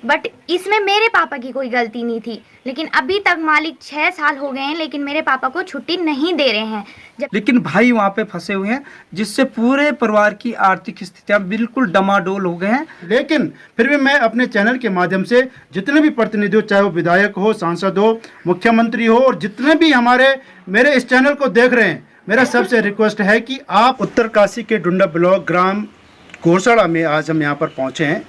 But इसमें मेरे पापा की कोई गलती नहीं थी। लेकिन अभी तक मालिक 6 साल हो गए हैं, लेकिन मेरे पापा को छुट्टी नहीं दे रहे हैं। लेकिन भाई वहाँ पे फंसे हुए हैं, जिससे पूरे परिवार की आर्थिक स्थितियाँ बिल्कुल डमाडोल हो गए हैं। लेकिन फिर भी मैं अपने चैनल के माध्यम से जितने भी प्रतिनिधि हो, चाहे वो विधायक हो, सांसद हो, मुख्यमंत्री हो, और जितने भी हमारे मेरे इस चैनल को देख रहे हैं, मेरा सबसे रिक्वेस्ट है कि आप उत्तरकाशी के डुंडा ब्लॉक ग्राम घोरसाड़ा में आज हम यहाँ पर पहुँचे हैं।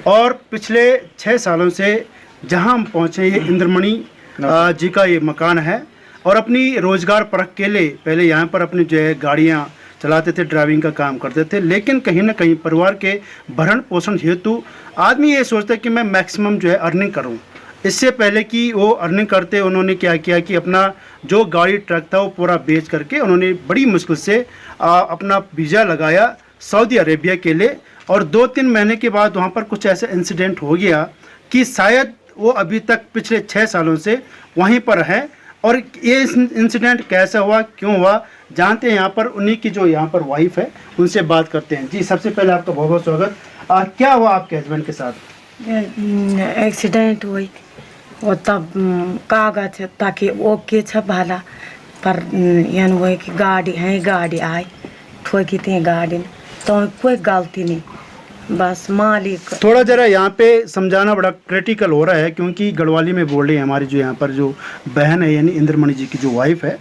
और पिछले 6 सालों से जहाँ हम पहुँचे, ये इंद्रमणि जी का ये मकान है। और अपनी रोजगार परख के लिए पहले यहाँ पर अपनी जो है गाड़ियाँ चलाते थे, ड्राइविंग का काम करते थे। लेकिन कहीं ना कहीं परिवार के भरण पोषण हेतु आदमी ये सोचता है कि मैं मैक्सिमम जो है अर्निंग करूँ। इससे पहले कि वो अर्निंग करते, उन्होंने क्या किया कि अपना जो गाड़ी ट्रक था वो पूरा बेच करके उन्होंने बड़ी मुश्किल से अपना वीज़ा लगाया सऊदी अरेबिया के लिए। और 2-3 महीने के बाद वहाँ पर कुछ ऐसा इंसिडेंट हो गया कि शायद वो अभी तक पिछले 6 सालों से वहीं पर है। और ये इंसिडेंट कैसा हुआ, क्यों हुआ, जानते हैं यहाँ पर उन्हीं की जो यहाँ पर वाइफ है, उनसे बात करते हैं। जी, सबसे पहले आपका बहुत बहुत स्वागत। क्या हुआ आपके हस्बैंड के साथ? एक्सीडेंट हुई और तब कागज ताकि ओके छ भाला पर यन वो कि गाड़ी आई ठोकी थी गाड़ी, तो कोई गलती नहीं, बस मालिक। थोड़ा जरा यहाँ पे समझाना बड़ा क्रिटिकल हो रहा है, क्योंकि गढ़वाली में बोल रही है हमारी जो यहाँ पर जो बहन है, यानी इंद्रमणि जी की जो वाइफ है।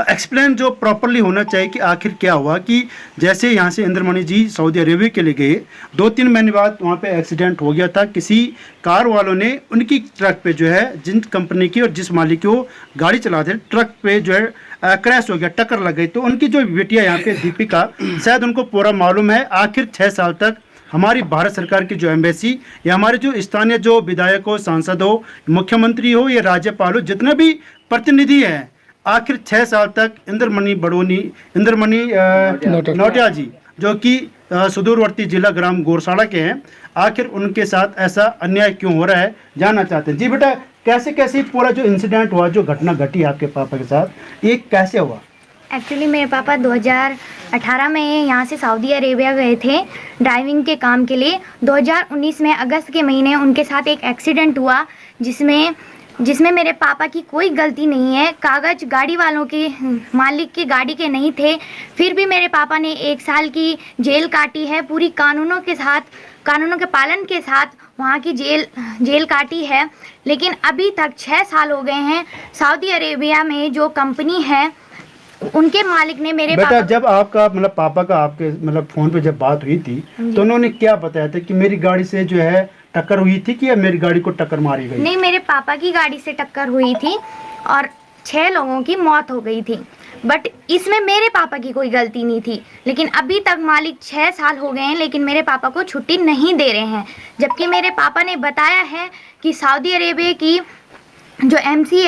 एक्सप्लेन जो प्रॉपरली होना चाहिए कि आखिर क्या हुआ, कि जैसे यहाँ से इंद्रमणि जी सऊदी अरेबिया के लिए गए, 2-3 महीने बाद वहाँ पे एक्सीडेंट हो गया था। किसी कार वालों ने उनकी ट्रक पे जो है, जिन कंपनी की और जिस मालिक की वो गाड़ी चलाते थे, ट्रक पे जो है क्रैश हो गया, टक्कर लग गई। तो उनकी जो बेटिया यहाँ पे दीपिका, शायद उनको पूरा मालूम है। आखिर 6 साल तक हमारी भारत सरकार की जो एम्बेसी या हमारे जो स्थानीय जो विधायक हो, सांसद हो, मुख्यमंत्री हो या राज्यपाल हो, जितने भी प्रतिनिधि हैं, आखिर 6 साल तक इंद्रमणि नौटियाल जी, जो कि सुदूरवर्ती जिला ग्राम घोरसाड़ा के हैं, आखिर उनके साथ ऐसा अन्याय क्यों हो रहा है, जानना चाहते हैं। जी बेटा, कैसे कैसे पूरा जो इंसिडेंट हुआ, जो घटना घटी आपके पापा के साथ, ये कैसे हुआ? एक्चुअली मेरे पापा 2018 में यहाँ से सऊदी अरेबिया गए थे ड्राइविंग के काम के लिए। 2019 में अगस्त के महीने उनके साथ एक एक्सीडेंट हुआ, जिसमें मेरे पापा की कोई गलती नहीं है। कागज गाड़ी वालों के, मालिक की गाड़ी के नहीं थे। फिर भी मेरे पापा ने 1 साल की जेल काटी है, पूरी कानूनों के पालन के साथ वहाँ की जेल काटी है। लेकिन अभी तक 6 साल हो गए हैं। सऊदी अरेबिया में जो कंपनी है, उनके मालिक ने मेरे बेटा, पापा, जब आपका मतलब पापा का आपके मतलब फोन पे जब बात हुई थी, तो उन्होंने क्या बताया था कि मेरी गाड़ी से जो है टक्कर हुई थी, कि या मेरी गाड़ी को टक्कर मारी गई? नहीं, मेरे पापा की गाड़ी से टक्कर हुई थी और 6 लोगों की मौत हो गई थी। बट इसमें मेरे पापा की कोई गलती नहीं थी। लेकिन अभी तक मालिक 6 साल हो गए हैं, लेकिन मेरे पापा को छुट्टी नहीं दे रहे हैं। जबकि मेरे पापा ने बताया है कि सऊदी अरेबिया की जो एम्बेसी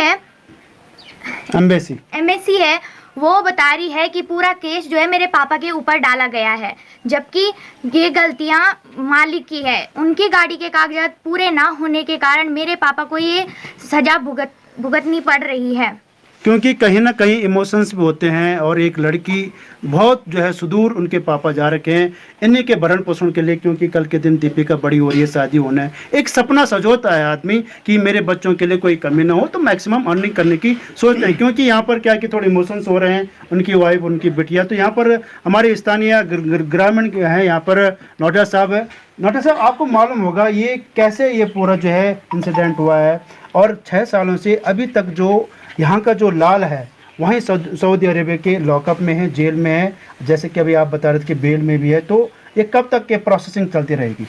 है, वो बता रही है कि पूरा केस जो है मेरे पापा के ऊपर डाला गया है, जबकि ये गलतियां मालिक की है। उनकी गाड़ी के कागजात पूरे ना होने के कारण मेरे पापा को ये सजा भुगतनी पड़ रही है। क्योंकि कहीं ना कहीं इमोशंस भी होते हैं, और एक लड़की बहुत जो है सुदूर उनके पापा जा रखे हैं इन्हीं के भरण पोषण के लिए, क्योंकि कल के दिन दीपिका बड़ी हो रही है, शादी होना है, एक सपना सजोता है आदमी कि मेरे बच्चों के लिए कोई कमी ना हो, तो मैक्सिमम अर्निंग करने की सोचते हैं। क्योंकि यहाँ पर क्या कि थोड़े इमोशंस हो रहे हैं, उनकी वाइफ, उनकी बिटिया। तो यहाँ पर हमारे स्थानीय ग्रामीण हैं, यहाँ पर नौटियाल साहब है। नौटियाल साहब, आपको मालूम होगा ये कैसे ये पूरा जो है इंसिडेंट हुआ है, और 6 सालों से अभी तक जो यहाँ का जो लाल है वहीं सऊदी अरेबिया के लॉकअप में है, जेल में है, जैसे कि अभी आप बता रहे थे कि बेल में भी है। तो ये कब तक ये प्रोसेसिंग चलती रहेगी?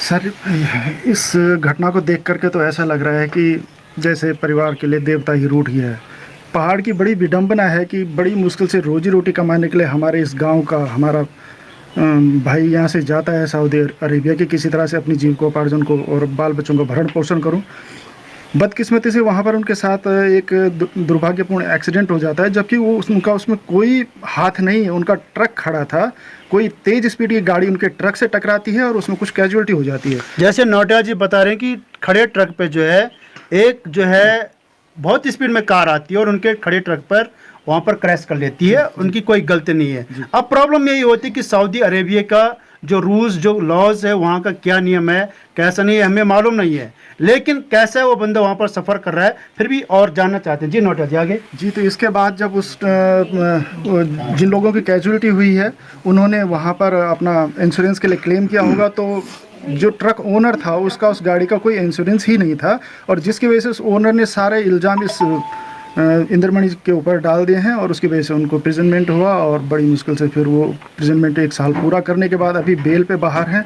सर, इस घटना को देख करके तो ऐसा लग रहा है कि जैसे परिवार के लिए देवता ही रूठ गया है। पहाड़ की बड़ी विडंबना है कि बड़ी मुश्किल से रोजी रोटी कमाने के लिए हमारे इस गांव का हमारा भाई यहाँ से जाता है सऊदी अरेबिया की किसी तरह से अपनी जीविकोपार्जन को और बाल बच्चों का भरण पोषण करूँ। बदकिस्मती से वहाँ पर उनके साथ एक दुर्भाग्यपूर्ण एक्सीडेंट हो जाता है, जबकि वो उनका उसमें कोई हाथ नहीं है। उनका ट्रक खड़ा था, कोई तेज स्पीड की गाड़ी उनके ट्रक से टकराती है और उसमें कुछ कैजुअलिटी हो जाती है। जैसे नौटियाल जी बता रहे हैं कि खड़े ट्रक पे जो है एक जो है बहुत स्पीड में कार आती है और उनके खड़े ट्रक पर वहाँ पर क्रैश कर लेती है, उनकी कोई गलती नहीं है। अब प्रॉब्लम यही होती है कि सऊदी अरेबिया का जो रूल्स जो लॉज है वहाँ का क्या नियम है कैसा नहीं है हमें मालूम नहीं है, लेकिन कैसा वो बंदा वहाँ पर सफ़र कर रहा है फिर भी और जानना चाहते हैं। जी नोटिया जी आगे। जी, तो इसके बाद जब उस जिन लोगों की कैजुअलिटी हुई है उन्होंने वहाँ पर अपना इंश्योरेंस के लिए क्लेम किया होगा, तो जो ट्रक ओनर था उसका उस गाड़ी का कोई इंश्योरेंस ही नहीं था, और जिसकी वजह से उस ओनर ने सारे इल्ज़ाम इस इंद्रमणि के ऊपर डाल दिए हैं, और उसकी वजह से उनको प्रिजनमेंट हुआ, और बड़ी मुश्किल से फिर वो प्रिजनमेंट 1 साल पूरा करने के बाद अभी बेल पे बाहर हैं।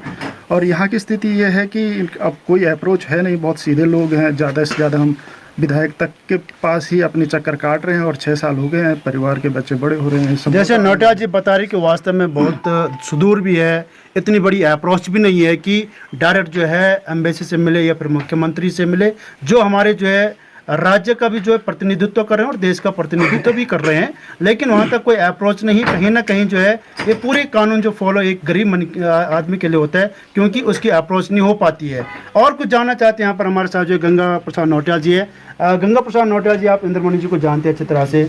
और यहाँ की स्थिति ये है कि अब कोई अप्रोच है नहीं, बहुत सीधे लोग हैं, ज़्यादा से ज़्यादा हम विधायक तक के पास ही अपने चक्कर काट रहे हैं, और 6 साल हो गए हैं, परिवार के बच्चे बड़े हो रहे हैं। जैसे नोटिया जी बता रही कि वास्तव में बहुत सुदूर भी है, इतनी बड़ी अप्रोच भी नहीं है कि डायरेक्ट जो है एम्बेसी से मिले या फिर मुख्यमंत्री से मिले, जो हमारे जो है राज्य का भी जो है प्रतिनिधित्व कर रहे हैं और देश का प्रतिनिधित्व भी कर रहे हैं, लेकिन वहाँ तक कोई अप्रोच नहीं। कहीं ना कहीं जो है ये पूरे कानून जो फॉलो एक गरीब आदमी के लिए होता है, क्योंकि उसकी अप्रोच नहीं हो पाती है। और कुछ जानना चाहते हैं यहाँ पर हमारे साथ जो गंगा प्रसाद नौटियाल जी है। गंगा प्रसाद नौटियाल जी, आप इंद्रमणि जी को जानते हैं अच्छी तरह से।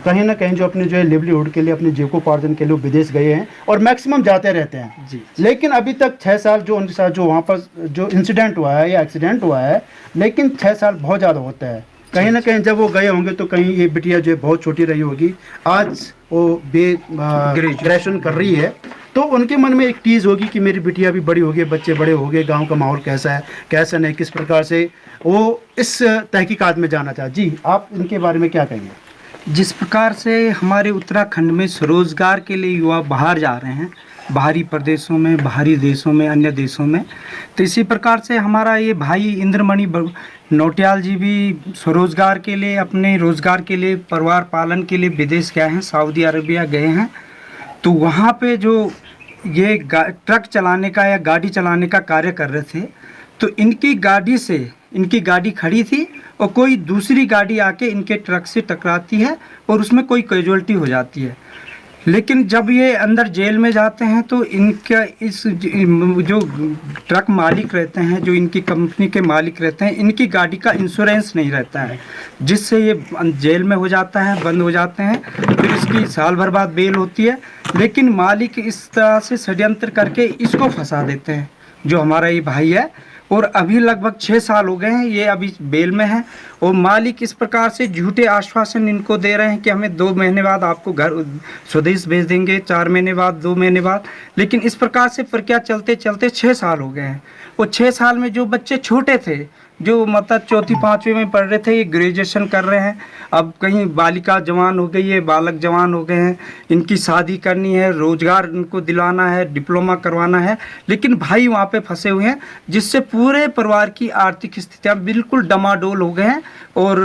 कहीं ना कहीं जो अपने जो है लिवलीहुड के लिए अपने जीविकोपार्जन के लिए विदेश गए हैं और मैक्सिमम जाते रहते हैं जी। लेकिन अभी तक 6 साल जो उनके साथ जो वहाँ पर जो इंसिडेंट हुआ है या एक्सीडेंट हुआ है, लेकिन 6 साल बहुत ज़्यादा होता है। कहीं ना कहीं जब वो गए होंगे तो कहीं ये बिटिया जो है बहुत छोटी रही होगी, आज वो ग्रेजुएशन कर रही है, तो उनके मन में एक टीज़ होगी कि मेरी बिटिया भी बड़ी हो गई, बच्चे बड़े हो गए, गांव का माहौल कैसा है कैसा नहीं, किस प्रकार से वो इस तहकीकात में जाना चाहे। जी, आप इनके बारे में क्या कहेंगे? जिस प्रकार से हमारे उत्तराखंड में स्वरोजगार के लिए युवा बाहर जा रहे हैं, बाहरी प्रदेशों में, बाहरी देशों में, अन्य देशों में, तो इसी प्रकार से हमारा ये भाई इंद्रमणि नौटियाल जी भी स्वरोजगार के लिए, अपने रोज़गार के लिए, परिवार पालन के लिए विदेश गए हैं, सऊदी अरबिया गए हैं। तो वहाँ पे जो ये ट्रक चलाने का या गाड़ी चलाने का कार्य कर रहे थे, तो इनकी गाड़ी से, इनकी गाड़ी खड़ी थी और कोई दूसरी गाड़ी आके इनके ट्रक से टकराती है और उसमें कोई कैजुअल्टी हो जाती है। लेकिन जब ये अंदर जेल में जाते हैं तो इनका इस जो ट्रक मालिक रहते हैं, जो इनकी कंपनी के मालिक रहते हैं, इनकी गाड़ी का इंश्योरेंस नहीं रहता है, जिससे ये जेल में हो जाता है, बंद हो जाते हैं। फिर इसकी साल भर बाद बेल होती है, लेकिन मालिक इस तरह से षड्यंत्र करके इसको फंसा देते हैं, जो हमारा ये भाई है। और अभी लगभग 6 साल हो गए हैं, ये अभी बेल में है, और मालिक इस प्रकार से झूठे आश्वासन इनको दे रहे हैं कि हमें 2 महीने बाद आपको घर स्वदेश भेज देंगे, 4 महीने बाद, 2 महीने बाद। लेकिन इस प्रकार से प्रक्रिया चलते चलते 6 साल हो गए हैं। और 6 साल में जो बच्चे छोटे थे, जो मतलब 4वीं 5वीं में पढ़ रहे थे, ये ग्रेजुएशन कर रहे हैं। अब कहीं बालिका जवान हो गई है, बालक जवान हो गए हैं, इनकी शादी करनी है, रोजगार इनको दिलाना है, डिप्लोमा करवाना है, लेकिन भाई वहाँ पे फंसे हुए हैं, जिससे पूरे परिवार की आर्थिक स्थितियाँ बिल्कुल डमाडोल हो गए हैं। और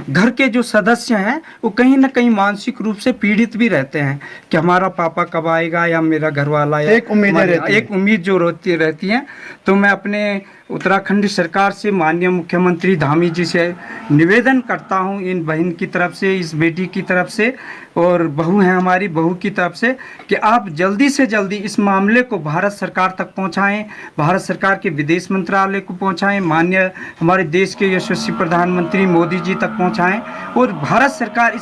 घर के जो सदस्य हैं वो कहीं ना कहीं मानसिक रूप से पीड़ित भी रहते हैं कि हमारा पापा कब आएगा या मेरा घर वाला, या एक उम्मीद जो रहती है। तो मैं अपने उत्तराखंड सरकार से, माननीय मुख्यमंत्री धामी जी से निवेदन करता हूं, इन बहन की तरफ से, इस बेटी की तरफ से, और बहू है हमारी, बहू की तरफ से, कि आप जल्दी से जल्दी इस मामले को भारत सरकार तक पहुंचाएं, भारत सरकार के विदेश मंत्रालय को पहुंचाएं, माननीय हमारे देश के यशस्वी प्रधानमंत्री मोदी जी तक पहुंचाएं, और भारत सरकार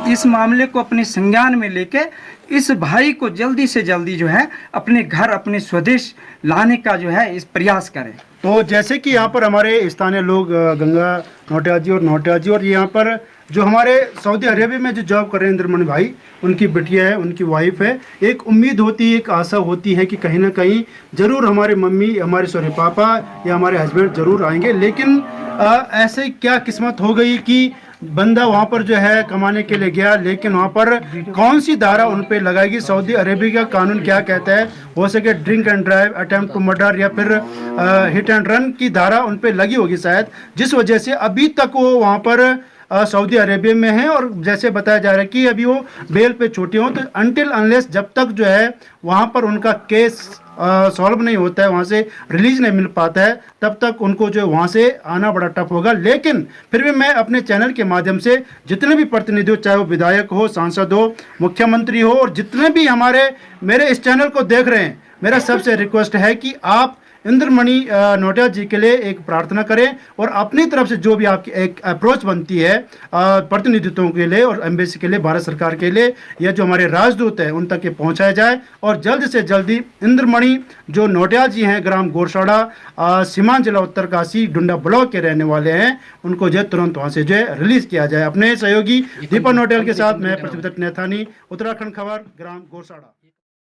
इस मामले को अपने संज्ञान में लेके इस भाई को जल्दी से जल्दी जो है अपने घर, अपने स्वदेश लाने का जो है इस प्रयास करें। तो जैसे कि यहाँ पर हमारे स्थानीय लोग गंगा नौटियाल जी और यहाँ पर जो हमारे सऊदी अरेबिया में जो जॉब कर रहे हैं इंद्रमणि भाई, उनकी बिटिया है, उनकी वाइफ है, एक उम्मीद होती है, एक आशा होती है कि कहीं ना कहीं ज़रूर हमारे मम्मी, हमारे पापा या हमारे हस्बैंड ज़रूर आएंगे। लेकिन ऐसे क्या किस्मत हो गई कि बंदा वहाँ पर जो है कमाने के लिए गया, लेकिन वहाँ पर कौन सी धारा उन पे लगाएगी, सऊदी अरेबिया का कानून क्या कहता है, हो सके drink and drive, attempt to murder या फिर हिट एंड रन की धारा उन पे लगी होगी शायद, जिस वजह से अभी तक वो वहाँ पर सऊदी अरेबिया में है। और जैसे बताया जा रहा है कि अभी वो बेल पे छूटे हों, तो अनटिल अनलेस जब तक जो है वहाँ पर उनका केस सॉल्व नहीं होता है, वहाँ से रिलीज नहीं मिल पाता है, तब तक उनको जो वहाँ से आना बड़ा टफ होगा। लेकिन फिर भी मैं अपने चैनल के माध्यम से जितने भी प्रतिनिधि हो, चाहे वो विधायक हो, सांसद हो, मुख्यमंत्री हो, और जितने भी हमारे मेरे इस चैनल को देख रहे हैं, मेरा सबसे रिक्वेस्ट है कि आप इंद्रमणि नौटियाल जी के लिए एक प्रार्थना करें और अपनी तरफ से जो भी आपकी एक अप्रोच बनती है प्रतिनिधित्वों के लिए और एम्बेसी के लिए, भारत सरकार के लिए, या जो हमारे राजदूत हैं उन तक ये पहुंचाया जाए और जल्द से जल्दी इंद्रमणि जो नौटियाल जी हैं, ग्राम गोरसाड़ा, सीमांत जिला उत्तरकाशी, डुंडा ब्लॉक के रहने वाले हैं, उनको जो है तुरंत वहाँ से जो है रिलीज किया जाए। अपने सहयोगी दीपक नौटियाल के साथ मैं पृथ्वीदत्त नैथानी, उत्तराखंड खबर, ग्राम गोरसाड़ा।